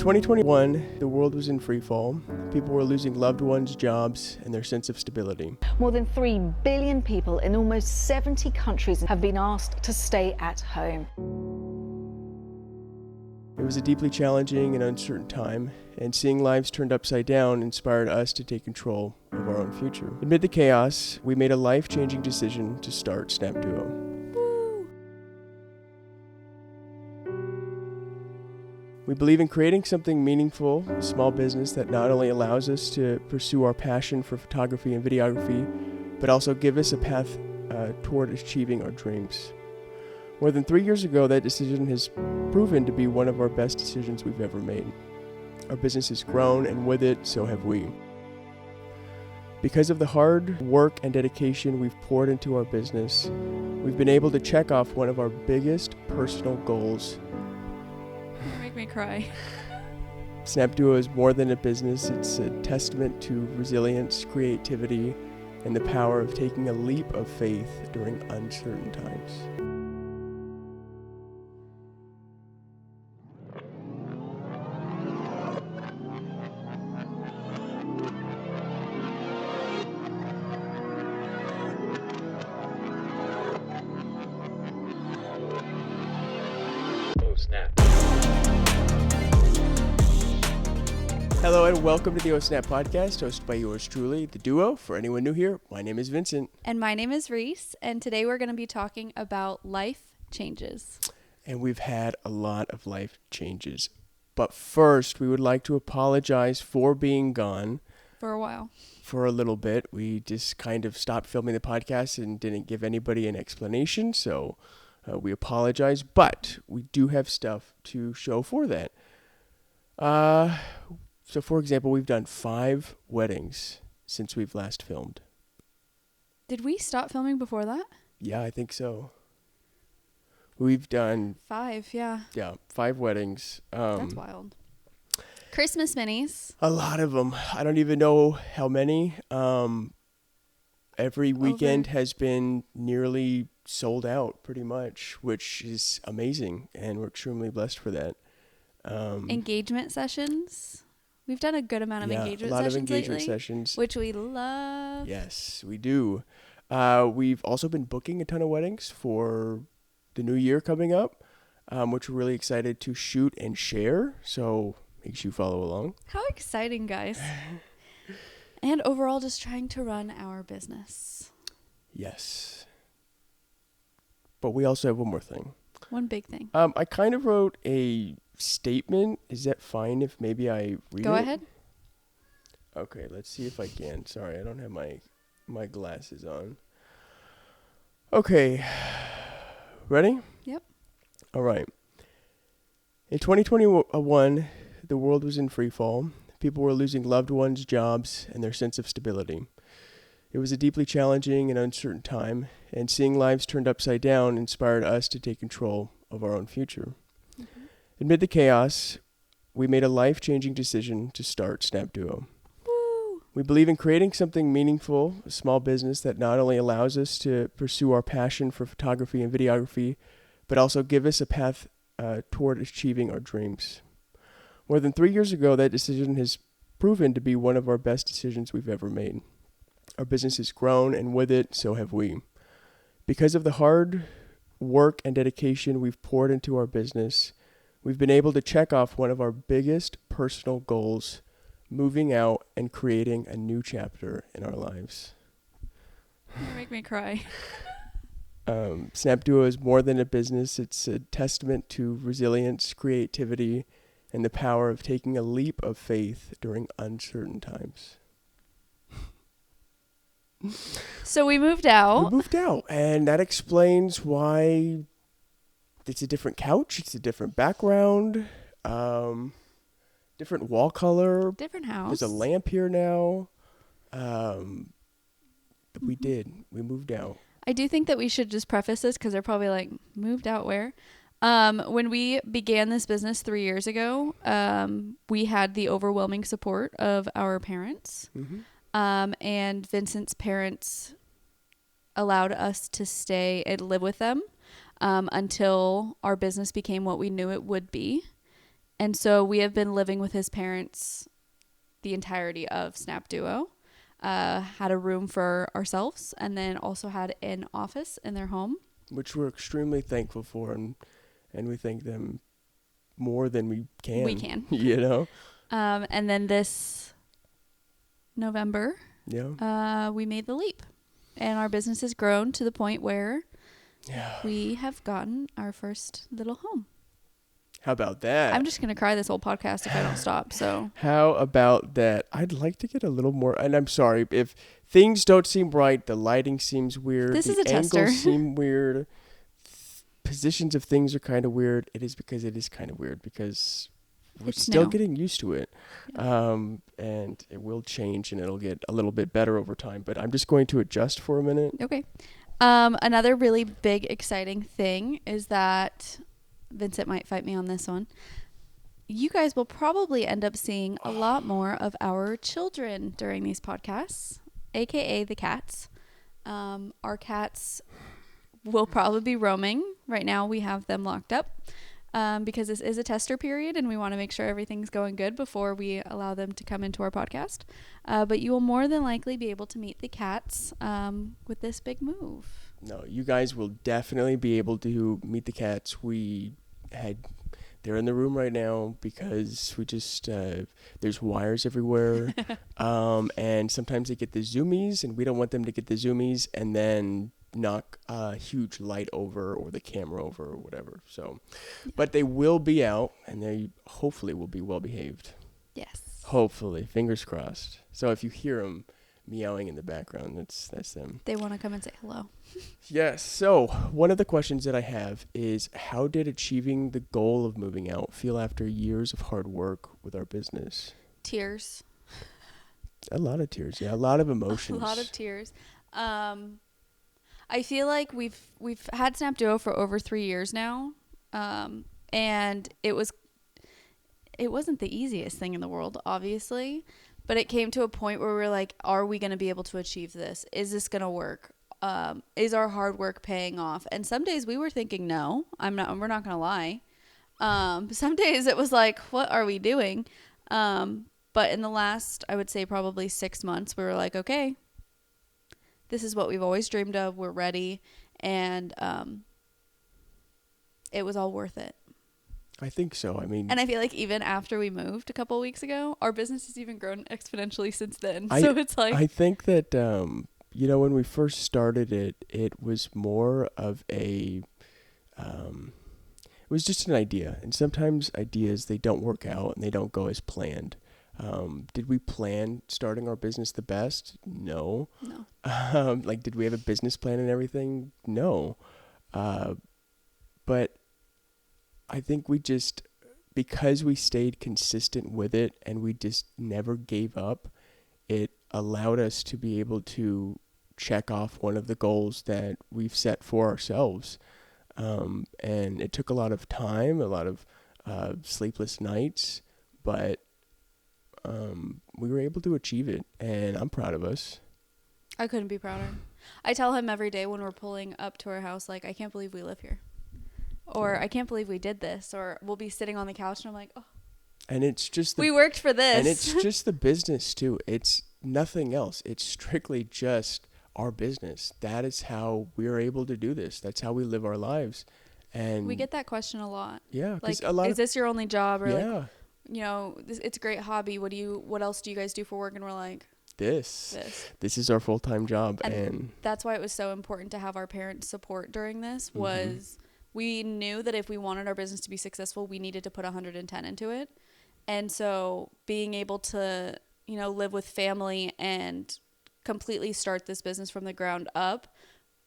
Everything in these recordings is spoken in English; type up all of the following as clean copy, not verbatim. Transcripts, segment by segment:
In 2021, the world was in freefall. People were losing loved ones, jobs, and their sense of stability. More than 3 billion people in almost 70 countries have been asked to stay at home. It was a deeply challenging and uncertain time, and seeing lives turned upside down inspired us to take control of our own future. Amid the chaos, we made a life-changing decision to start Snap Duo. We believe in creating something meaningful, a small business that not only allows us to pursue our passion for photography and videography, but also give us a path toward achieving our dreams. More than 3 years ago, that decision has proven to be one of our best decisions we've ever made. Our business has grown, and with it, so have we. Because of the hard work and dedication we've poured into our business, we've been able to check off one of our biggest personal goals. Make me cry. Snap Duo is more than a business. It's a testament to resilience, creativity, and the power of taking a leap of faith during uncertain times. Hello and welcome to the Snap podcast, hosted by yours truly, The Duo. For anyone new here, my name is Vincent. And my name is Reese, and today we're going to be talking about life changes. And we've had a lot of life changes. But first, we would like to apologize for being gone. For a while. For a little bit. We just kind of stopped filming the podcast and didn't give anybody an explanation, so we apologize. But we do have stuff to show for that. So, for example, we've done 5 weddings since we've last filmed. Did we stop filming before that? Yeah, I think so. We've done 5, yeah. Yeah, 5 weddings. That's wild. Christmas minis. A lot of them. I don't even know how many. Every weekend has been nearly sold out, pretty much, which is amazing, and we're extremely blessed for that. Engagement sessions. We've done a good amount of engagement sessions, which we love. Yes, we do. We've also been booking a ton of weddings for the new year coming up, which we're really excited to shoot and share. So make sure you follow along. How exciting, guys. And overall, just trying to run our business. Yes. But we also have one more thing. One big thing. I kind of wrote a statement. Is that fine if maybe I read it? Go ahead. Okay, let's see if I can. Sorry, I don't have my glasses on. Okay. Ready? Yep. All right. In 2021, the world was in freefall. People were losing loved ones, jobs, and their sense of stability. It was a deeply challenging and uncertain time, and seeing lives turned upside down inspired us to take control of our own future. Mm-hmm. Amid the chaos, we made a life-changing decision to start Snap Duo. Woo! We believe in creating something meaningful, a small business that not only allows us to pursue our passion for photography and videography, but also give us a path toward achieving our dreams. More than 3 years ago, that decision has proven to be one of our best decisions we've ever made. Our business has grown, and with it, so have we. Because of the hard work and dedication we've poured into our business, we've been able to check off one of our biggest personal goals, moving out and creating a new chapter in our lives. You make me cry. Snap Duo is more than a business. It's a testament to resilience, creativity, and the power of taking a leap of faith during uncertain times. So we moved out. And that explains why it's a different couch, it's a different background, different wall color. Different house. There's a lamp here now. We moved out. I do think that we should just preface this because they're probably like, moved out where? When we began this business 3 years ago, we had the overwhelming support of our parents. Mm-hmm. And Vincent's parents allowed us to stay and live with them until our business became what we knew it would be. And so we have been living with his parents the entirety of Snap Duo. Had a room for ourselves and then also had an office in their home. Which we're extremely thankful for, and we thank them more than we can. We can. You know? And then this November, Yeah. we made the leap. And our business has grown to the point where Yeah. we have gotten our first little home. How about that? I'm just going to cry this whole podcast if I don't stop. So How about that? I'd like to get a little more, and I'm sorry if things don't seem right. The lighting seems weird. This the is a tester. angles seem weird. Positions of things are kind of weird. It is because it is kind of weird because we're It's still new. getting used to it. And it will change and it'll get a little bit better over time. But I'm just going to adjust for a minute. okay. Another really big, exciting thing is that Vincent might fight me on this one. You guys will probably end up seeing a lot more of our children during these podcasts, aka the cats. Our cats will probably be roaming. Right now we have them locked up because this is a tester period and we want to make sure everything's going good before we allow them to come into our podcast. But you will more than likely be able to meet the cats with this big move. No, you guys will definitely be able to meet the cats. They're in the room right now because we just there's wires everywhere, and sometimes they get the zoomies, and we don't want them to get the zoomies and then knock a huge light over or the camera over or whatever. So, but they will be out, and they hopefully will be well behaved. Yes. Hopefully, fingers crossed. So if you hear them meowing in the background, that's them. They want to come and say hello. Yes. So one of the questions that I have is, how did achieving the goal of moving out feel after years of hard work with our business? Tears. A lot of tears. Yeah, a lot of emotions. A lot of tears. I feel like we've had Snap Duo for over 3 years now, and it wasn't the easiest thing in the world, obviously, but it came to a point where we were like, are we going to be able to achieve this? Is this going to work? Is our hard work paying off? And some days we were thinking, no, we're not going to lie. Some days it was like, what are we doing? But in the last, I would say probably 6 months, we were like, okay, this is what we've always dreamed of. We're ready. And it was all worth it. I think so. I mean, And I feel like even after we moved a couple weeks ago, our business has even grown exponentially since then. So it's like, I think that, when we first started it was more of it was just an idea. And sometimes ideas, they don't work out and they don't go as planned. Did we plan starting our business the best? No. no. Did we have a business plan and everything? No. But I think because we stayed consistent with it and we just never gave up, it allowed us to be able to check off one of the goals that we've set for ourselves. And it took a lot of time, a lot of sleepless nights, but we were able to achieve it, and I'm proud of us. I couldn't be prouder. I tell him every day when we're pulling up to our house, like, I can't believe we live here. Or I can't believe we did this. Or we'll be sitting on the couch and I'm like, oh. And it's just We worked for this. And it's just the business too. It's nothing else. It's strictly just our business. That is how we're able to do this. That's how we live our lives. And we get that question a lot. Yeah, Like, a lot is this your only job? Or yeah, like, it's a great hobby. What else do you guys do for work? And we're like, this is our full-time job, and that's why it was so important to have our parents' support during this. Was we knew that if we wanted our business to be successful, we needed to put 110 into it. And so being able to, live with family and completely start this business from the ground up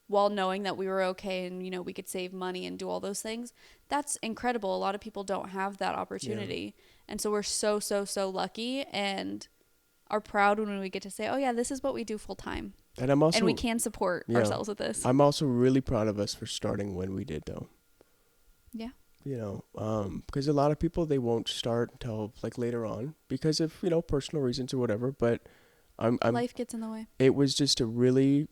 while knowing that we were okay and, we could save money and do all those things, that's incredible. A lot of people don't have that opportunity. Yeah. And so we're so, so, so lucky and are proud when we get to say, oh yeah, this is what we do full time. And we can support ourselves with this. I'm also really proud of us for starting when we did, though. Yeah. Because a lot of people, they won't start until like later on because of, personal reasons or whatever. But life gets in the way. It was just a really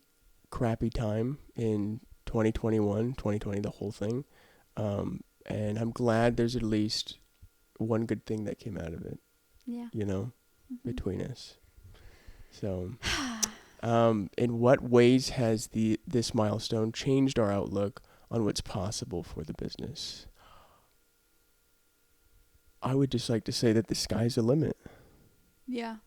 crappy time in 2021, 2020, the whole thing. And I'm glad there's at least one good thing that came out of it, Yeah. you know, Mm-hmm. between us. So, in what ways has this milestone changed our outlook on what's possible for the business? I would just like to say that the sky's the limit. Yeah.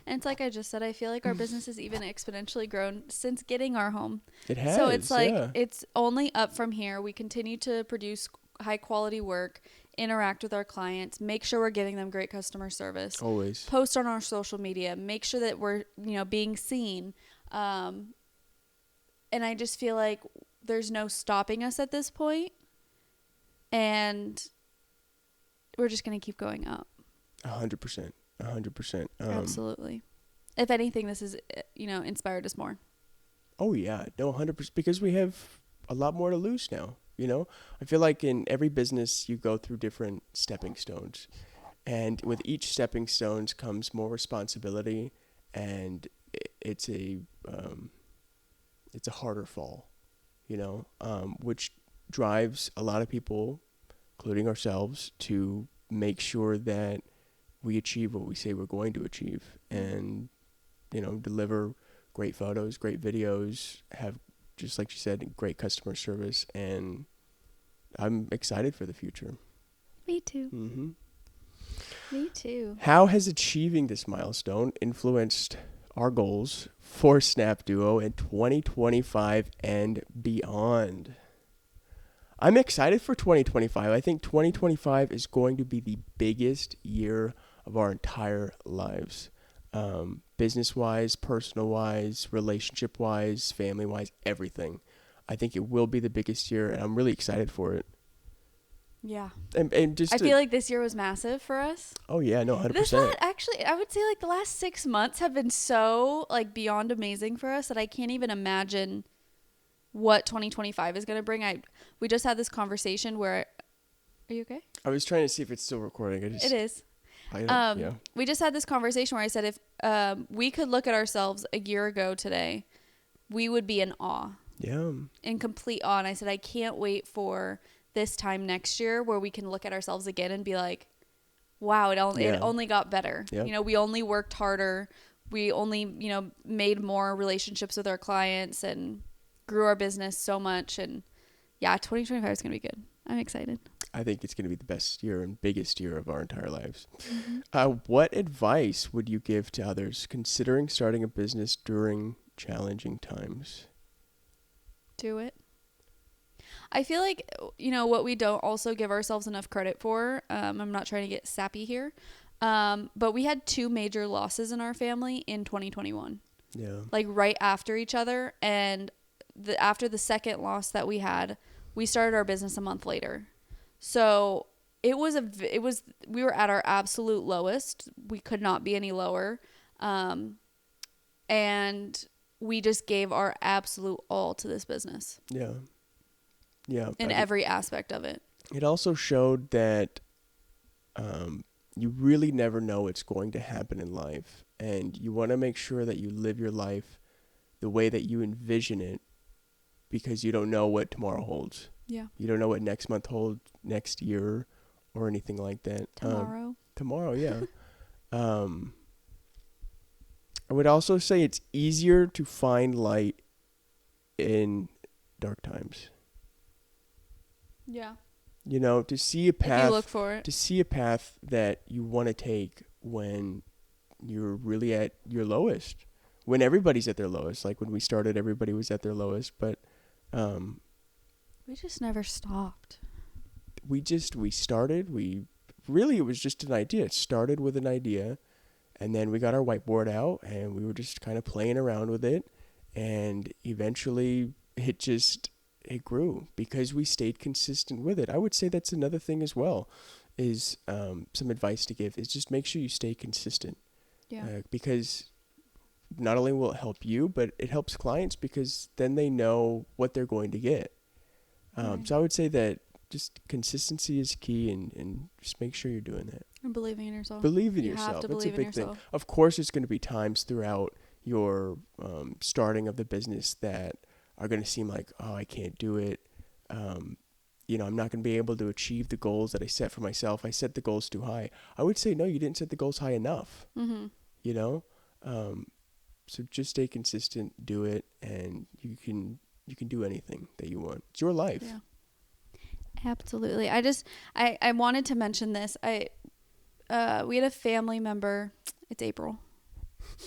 And it's like I just said, I feel like our business has even exponentially grown since getting our home. It has. So it's like yeah. it's only up from here. We continue to produce high quality work, interact with our clients, make sure we're giving them great customer service, Always. post on our social media, make sure that we're, being seen. And I just feel like there's no stopping us at this point, and we're just going to keep going up. 100%. 100%. Absolutely. If anything, this has, inspired us more. Oh yeah, no, 100%, because we have a lot more to lose now. I feel like in every business you go through different stepping stones, and with each stepping stones comes more responsibility, and it's a harder fall, which drives a lot of people, including ourselves, to make sure that we achieve what we say we're going to achieve, and deliver great photos, great videos, have, just like you said, great customer service, and I'm excited for the future. Me too. Mm-hmm. Me too. How has achieving this milestone influenced our goals for Snap Duo in 2025 and beyond? I'm excited for 2025. I think 2025 is going to be the biggest year of our entire lives. Business-wise, personal-wise, relationship-wise, family-wise, everything. I think it will be the biggest year, and I'm really excited for it. Yeah. And just I feel like this year was massive for us. Oh yeah, no, 100%. This not actually, I would say like the last 6 months have been so like beyond amazing for us that I can't even imagine what 2025 is going to bring. We just had this conversation where, are you okay? I was trying to see if it's still recording. It is. Yeah. We just had this conversation where I said if we could look at ourselves a year ago today, we would be in awe. Yeah. In complete awe. And I said, I can't wait for this time next year where we can look at ourselves again and be like, wow, it only got better. Yep. We only worked harder. We only, made more relationships with our clients and grew our business so much. And yeah, 2025 is going to be good. I'm excited. I think it's going to be the best year and biggest year of our entire lives. Mm-hmm. What advice would you give to others considering starting a business during challenging times? Do it. I feel like, what we don't also give ourselves enough credit for, I'm not trying to get sappy here, but we had 2 major losses in our family in 2021. Yeah. Like right after each other. And after the second loss that we had, we started our business a month later. So we were at our absolute lowest. We could not be any lower. And we just gave our absolute all to this business. Yeah. Yeah. In every aspect of it. It also showed that you really never know what's going to happen in life. And you want to make sure that you live your life the way that you envision it, because you don't know what tomorrow holds. Yeah. You don't know what next month holds, next year, or anything like that. Tomorrow, yeah. I would also say it's easier to find light in dark times. Yeah. To see a path. If you look for it. To see a path that you want to take when you're really at your lowest. When everybody's at their lowest. Like when we started, everybody was at their lowest. But we just never stopped. We started. It was just an idea. It started with an idea. And then we got our whiteboard out and we were just kind of playing around with it. And eventually it grew because we stayed consistent with it. I would say that's another thing as well, is some advice to give is just make sure you stay consistent. Yeah. Because not only will it help you, but it helps clients because then they know what they're going to get. Right. So I would say that just consistency is key, and just make sure you're doing that. And believing in yourself. Believe in you yourself. Have to That's believe a big in yourself. thing. Of course, there's going to be times throughout your starting of the business that are going to seem like, oh, I can't do it. I'm not going to be able to achieve the goals that I set for myself. I set the goals too high. I would say, no, you didn't set the goals high enough, Mm-hmm. you know? So just stay consistent, do it, and you can do anything that you want. It's your life. Yeah. Absolutely. I wanted to mention this. We had a family member. It's April.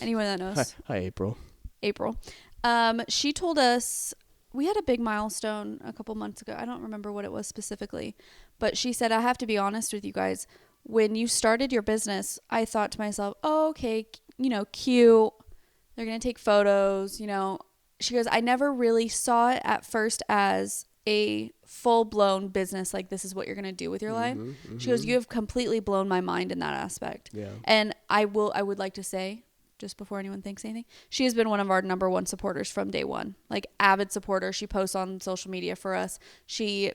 Anyone that knows. Hi, April. April. She told us we had a big milestone a couple months ago. I don't remember what it was specifically, but she said, I have to be honest with you guys. When you started your business, I thought to myself, oh, okay, cute. They're going to take photos, She goes, I never really saw it at first as a full-blown business, like this is what you're going to do with your life. She goes, you have completely blown my mind in that aspect. Yeah. And I would like to say, just before anyone thinks anything, she has been one of our number one supporters from day one, like avid supporter. She posts on social media for us. She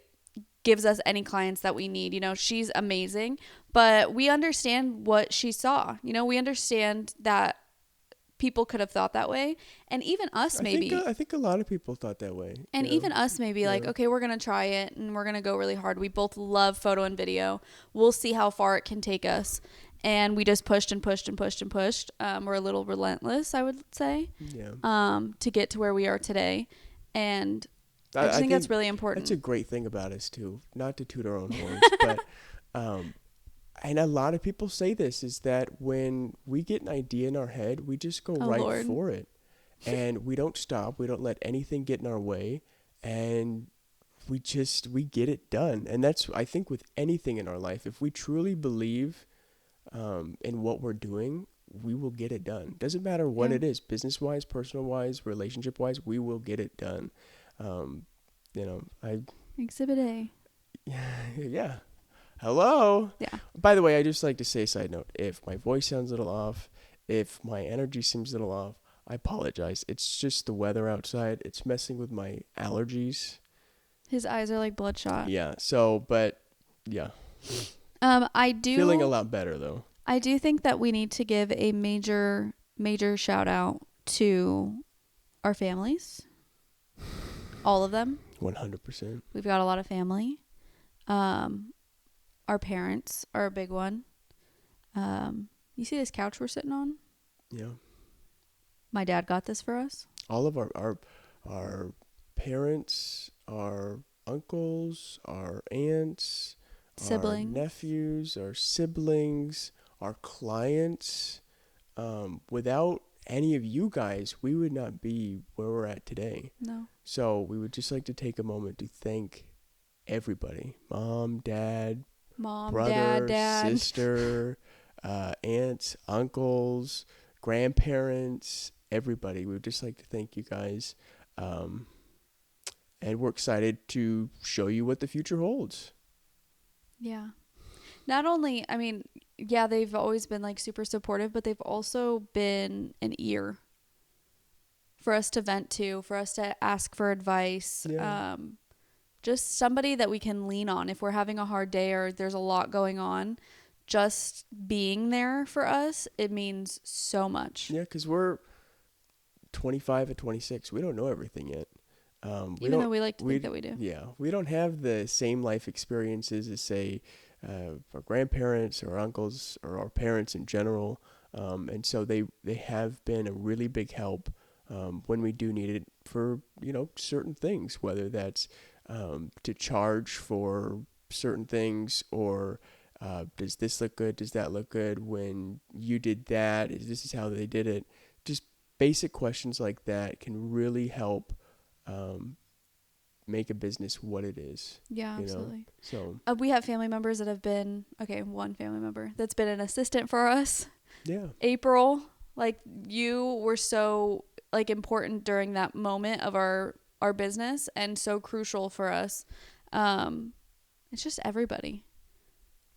gives us any clients that we need. She's amazing, but we understand what she saw. We understand that people could have thought that way, and even us maybe. I think a lot of people thought that way. And even us maybe like, okay, we're going to try it and we're going to go really hard. We both love photo and video. We'll see how far it can take us. And we just pushed and pushed and pushed and pushed. We're a little relentless, I would say, to get to where we are today. And I just think that's really important. That's a great thing about us too. Not to toot our own horns, but and a lot of people say this, is that when we get an idea in our head, we just go for it. And we don't stop. We don't let anything get in our way. And we get it done. And that's, I think, with anything in our life, if we truly believe in what we're doing, we will get it done. Doesn't matter what it is, business-wise, personal-wise, relationship-wise, we will get it done. Exhibit A. Yeah. Hello. Yeah. By the way, I just like to say, side note, if my voice sounds a little off, if my energy seems a little off, I apologize. It's just the weather outside. It's messing with my allergies. His eyes are like bloodshot. Yeah. So, but yeah. I do feeling a lot better though. I do think that we need to give a major shout out to our families. All of them. 100%. We've got a lot of family. Our parents are a big one. You see this couch we're sitting on? Yeah. My dad got this for us. All of our parents, our uncles, our aunts, Siblings. our nephews, our siblings, our clients. Without any of you guys, we would not be where we're at today. No. So we would just like to take a moment to thank everybody. Mom, dad, brother, dad. sister, aunts, uncles, grandparents, everybody. We would just like to thank you guys. And we're excited to show you what the future holds. Yeah. Not only, they've always been like super supportive, but they've also been an ear for us to vent to, for us to ask for advice. Yeah. Just somebody that we can lean on if we're having a hard day or there's a lot going on. Just being there for us, it means so much. Yeah, because we're 25 and 26. We don't know everything yet. Even though we like to think that we do. Yeah, we don't have the same life experiences as, say, our grandparents or uncles or our parents in general. And so they have been a really big help when we do need it for, certain things, whether that's to charge for certain things or does this look good? Does that look good? When you did that, this is how they did it. Just basic questions like that can really help make a business what it is. Yeah, absolutely. So we have family members that have been, one family member that's been an assistant for us. Yeah. April, you were so important during that moment of our business and so crucial for us. It's just everybody.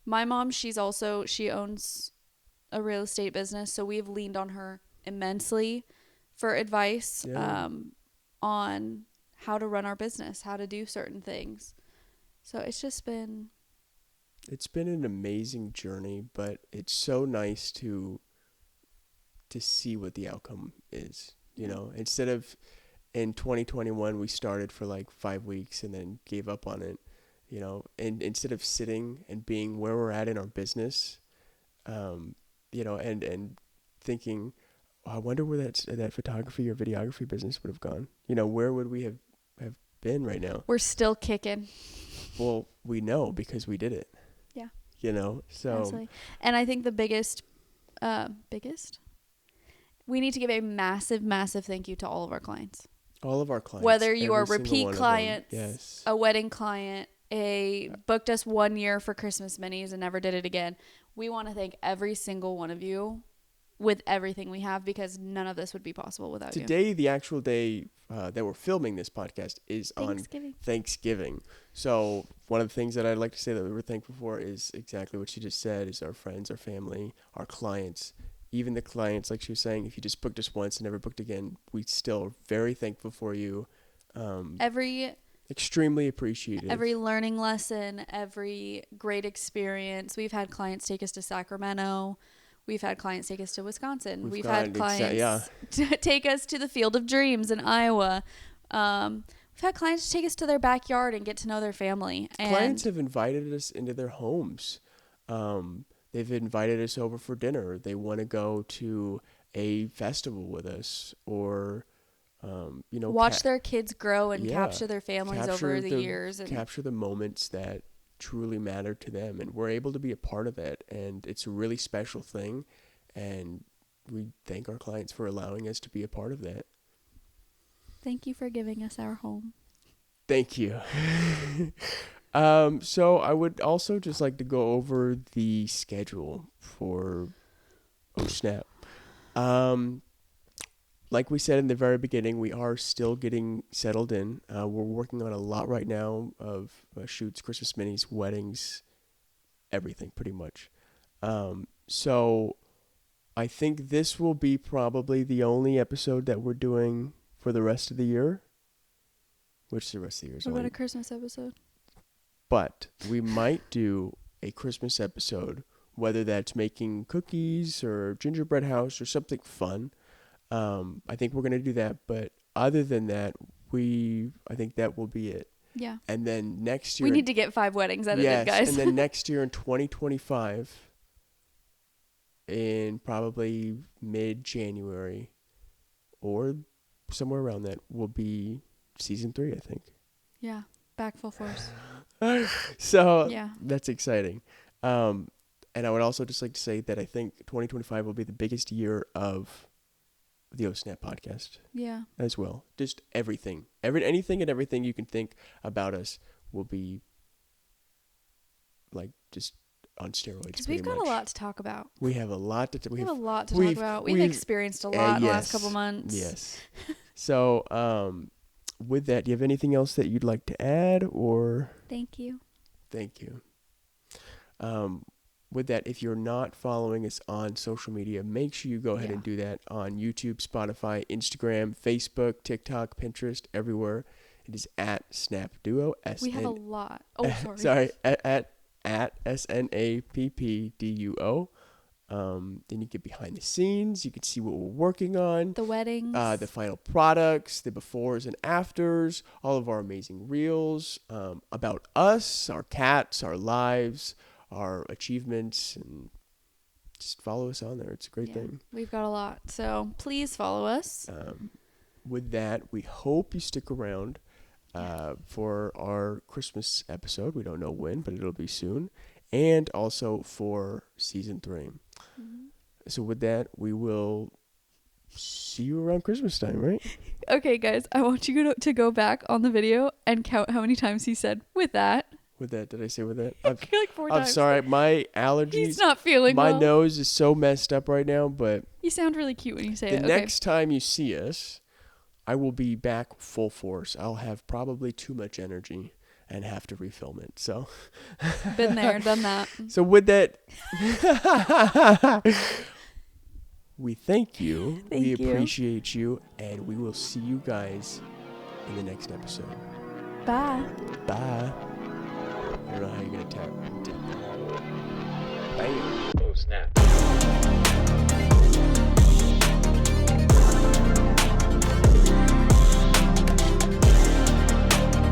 My mom, she owns a real estate business, so we've leaned on her immensely for advice on how to run our business, how to do certain things. So it's been an amazing journey, but it's so nice to see what the outcome is. Instead of in 2021 we started for 5 weeks and then gave up on it. you know, and instead of sitting and being where we're at in our business, you know, and thinking, oh, I wonder where that photography or videography business would have gone. You know, where would we have been right now? We're still kicking. Well, we know because we did it. Yeah. You know, so. Absolutely. And I think the biggest, we need to give a massive, massive thank you to all of our clients. All of our clients. Whether you are every single repeat one of them. clients, Yes. a wedding client, booked us 1 year for Christmas minis and never did it again. We want to thank every single one of you with everything we have, because none of this would be possible without you. Today, the actual day that we're filming this podcast is on Thanksgiving. So one of the things that I'd like to say that we were thankful for is exactly what she just said, is our friends, our family, our clients. Even the clients, like she was saying, if you just booked us once and never booked again, we still are very thankful for you. Extremely appreciated. Every learning lesson, every great experience. We've had clients take us to Sacramento. We've had clients take us to Wisconsin. We've had clients take us to the Field of Dreams in Iowa. We've had clients take us to their backyard and get to know their family. Clients have invited us into their homes. They've invited us over for dinner. They want to go to a festival with us, or you know, watch their kids grow and capture their families over the years, and capture the moments that truly matter to them, and we're able to be a part of that, and it's a really special thing, and we thank our clients for allowing us to be a part of that. Thank you for giving us our home. Thank you. So I would also just like to go over the schedule for Oh Snap. Like we said in the very beginning, we are still getting settled in. We're working on a lot right now of shoots, Christmas minis, weddings, everything pretty much. So I think this will be probably the only episode that we're doing for the rest of the year. Which the rest of the year is What only. about a Christmas episode? But we might do a Christmas episode, whether that's making cookies or gingerbread house or something fun. I think we're going to do that. But other than that, I think that will be it. Yeah. And then next year. We need to get 5 weddings edited, guys. And then next year in 2025, in probably mid-January or somewhere around that, will be season 3, I think. Yeah. Back full force. So yeah, that's exciting. And I would also just like to say that I think 2025 will be the biggest year of the Oh Snap podcast. Yeah. As well. Just everything. Anything and everything you can think about us will be like just on steroids. Because we've got a lot to talk about. We have a lot to talk about. We've experienced a lot in the last couple months. Yes. So, with that, do you have anything else that you'd like to add, or? Thank you. Thank you. With that, if you're not following us on social media, make sure you go ahead and do that on YouTube, Spotify, Instagram, Facebook, TikTok, Pinterest, everywhere. It is at Snap Duo. We have a lot. Oh, sorry. At SNAPPDUO. Then you get behind the scenes. You can see what we're working on. The weddings. The final products, the befores and afters, all of our amazing reels about us, our cats, our lives, our achievements, and just follow us on there. It's a great thing. We've got a lot. So please follow us. With that, we hope you stick around for our Christmas episode. We don't know when, but it'll be soon. And also for season 3. Mm-hmm. So with that, we will see you around Christmas time, right? Okay, guys, I want you to go back on the video and count how many times he said "with that." With that, did I say with that? I feel like 4 times. I'm sorry, my allergies. He's not feeling my well. nose is so messed up right now, but you sound really cute when you say it. The next time you see us, I will be back full force. I'll have probably too much energy and have to refilm it. So been there, done that. So with that, we thank you. We appreciate you, and we will see you guys in the next episode. Bye. Bye. I don't know how you're gonna tap. Bye. Oh snap.